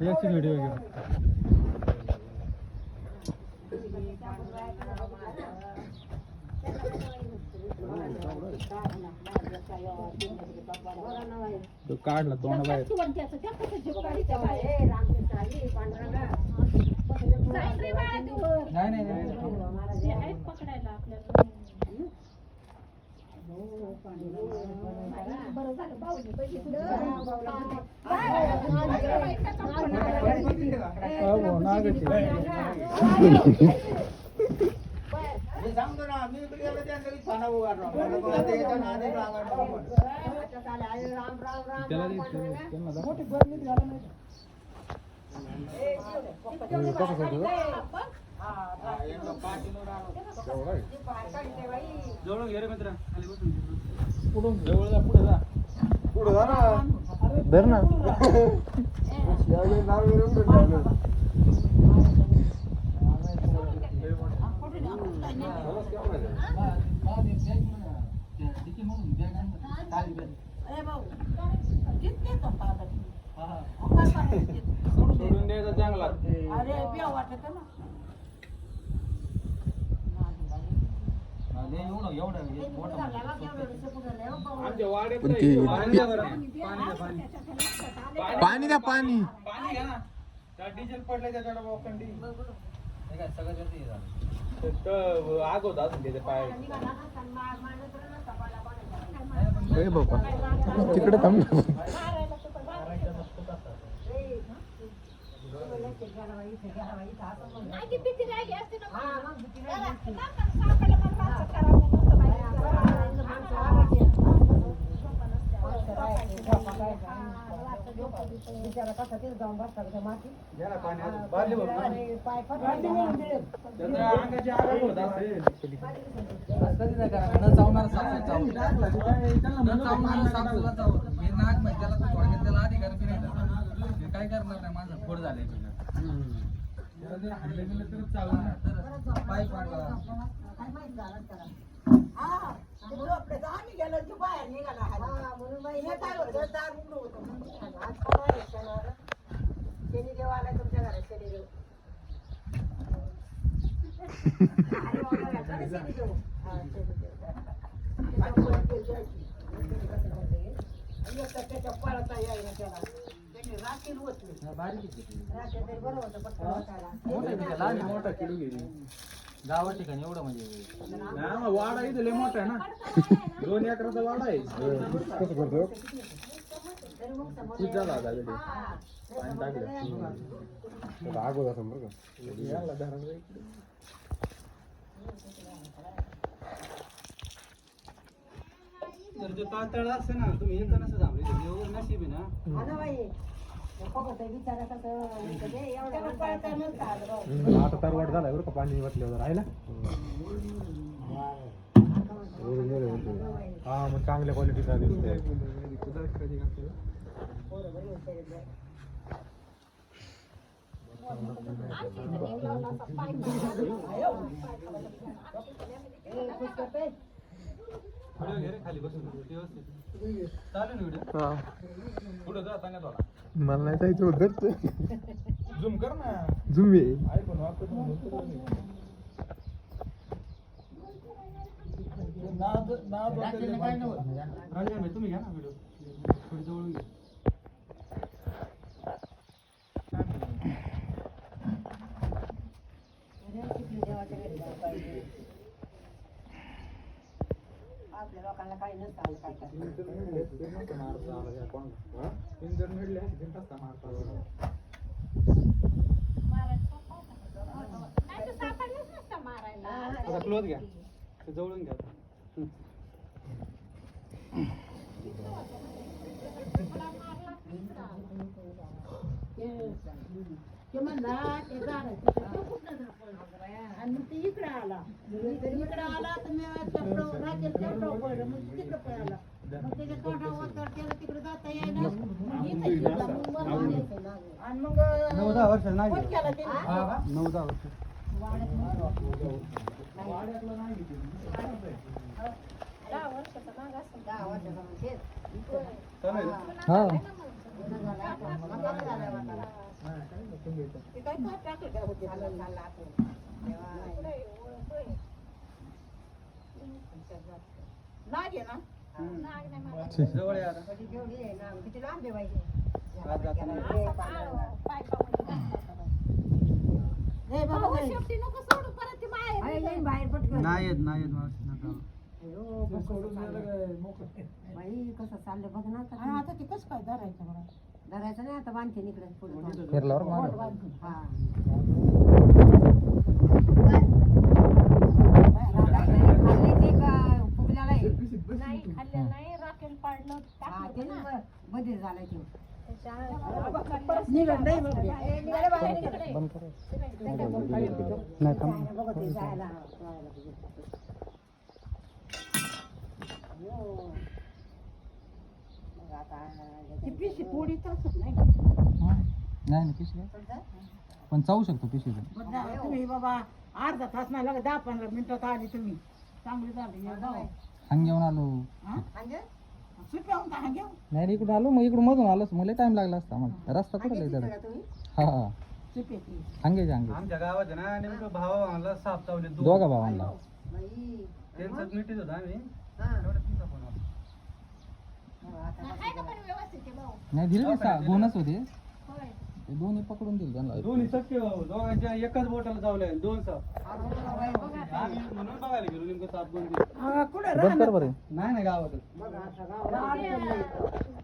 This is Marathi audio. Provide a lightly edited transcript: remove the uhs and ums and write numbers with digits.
याची व्हिडिओ घेऊ. तो काढला तोंड बाहेर. नाही नाही पकडायला आपल्याला. जवळ घे रे मित्र. पुढे जा पुढे जा पुढे जा ना. धर ना. सोडून द्यायचा चांगला. पाणी द्या पाणी. डिझेल पडलं त्याच्याकडे बोकंडी सगळं आग होता अजून त्याच्या पाय. बाबा तिकडे थांब. जाऊन बसतात माती काय करणार नाही. माझं फोड झालंय हल्ले गेलं तर चालणार. पाय पाडला आम्ही गेलो तू बाहेर निघाला म्हणून शनी देव आलाय तुमच्या घरात. शनी देव त्याच्या पळता यायला त्याला रात्री होत मोठा किडू गेली गावा ठिकाणी. एवढं म्हणजे वाडा इथे लय मोठा आहे ना. 2 एकराचा वाडा आहे. कसं करतो पाणी टाकलं आग होत असं बरं का. जर ते पातळ असते ना तुम्ही येतं नसं थांबले. एवढं नशीब आहे ना. आता तरवाट झालाय बरं का. पाणी वाटल्यावर राहिला. हा मग चांगल्या क्वालिटीचा दिसतोय. खाली बसून व्यवस्थित चालू ना व्हिडिओ. पुढे जा सांगा थोडा. मला नाही जायचं होतं. झूम कर ना. झूम आहे आयफोन वापरत तुम्ही घ्या ना व्हिडिओ. थोडी जवळून घ्या. आपल्या लोकांना काही नसतं. क्लोज घ्या. जवळून घ्या. ते म्हणला ते झाडाचं आणि मग ते इकडे आला. इकडे आला तर मी राखेल तेवढं पडलं. मग तिकडे पळाला. मग त्याच्या तोंडावर तर त्याला तिकडे जाता येईना. आणि मग 9-10 वर्ष नाही केला ते. 9-10 वर्ष वाड्यातलं नाही. 10 वर्षाचा माग असतो. 10 वर्षाचा म्हणजे हा ते काय काय टाकलं काय होते नाग आहे ना जवळ आहे आता. किती लांब आहे पाहिजे आज जातो मी. बाहेर पटकन नाही येत मावशी नका. बाई कसं चाललं बघ ना आता ते कसं काय धरायचं बघा धरायचं नाही आता बांधते इकडे फिरल्यावर मार. हा बदल झालाय तो बंद करा. नाही थांब. पिशी पोळी तसंच नाही नाही पिशवी पण चावू शकतो पिशवी. तुम्ही बाबा अर्धा तास नाही लागत 10-15 मिनिटात आली तुम्ही चांगली झाली हंग घेऊन आलो. सुट्याहून का घेऊ नाही इकडून आलो मग इकडून मधून आलोच मला टाइम लागला असता मला रस्ता कुठे लय जरा. हा हा सुट्याची हंगे हंगे आमच्या गावात आहे ना नेमकं भावाला साप चावले दोन. दोघा भावांना. त्यांचाच मिठीच होता आम्ही एवढं तुमचा फोन आला. नाही दिले दोनच होते ते दोन्ही पकडून दिले त्यांना. दोन्ही सख्य भाऊ दोघांच्या एकाच बोटाला चावले दोन साप. आम्ही म्हणून बघायला गेलो नेमकं साप बंद कुठं बंद कर बरं. नाही गावातच. मग आता गावाला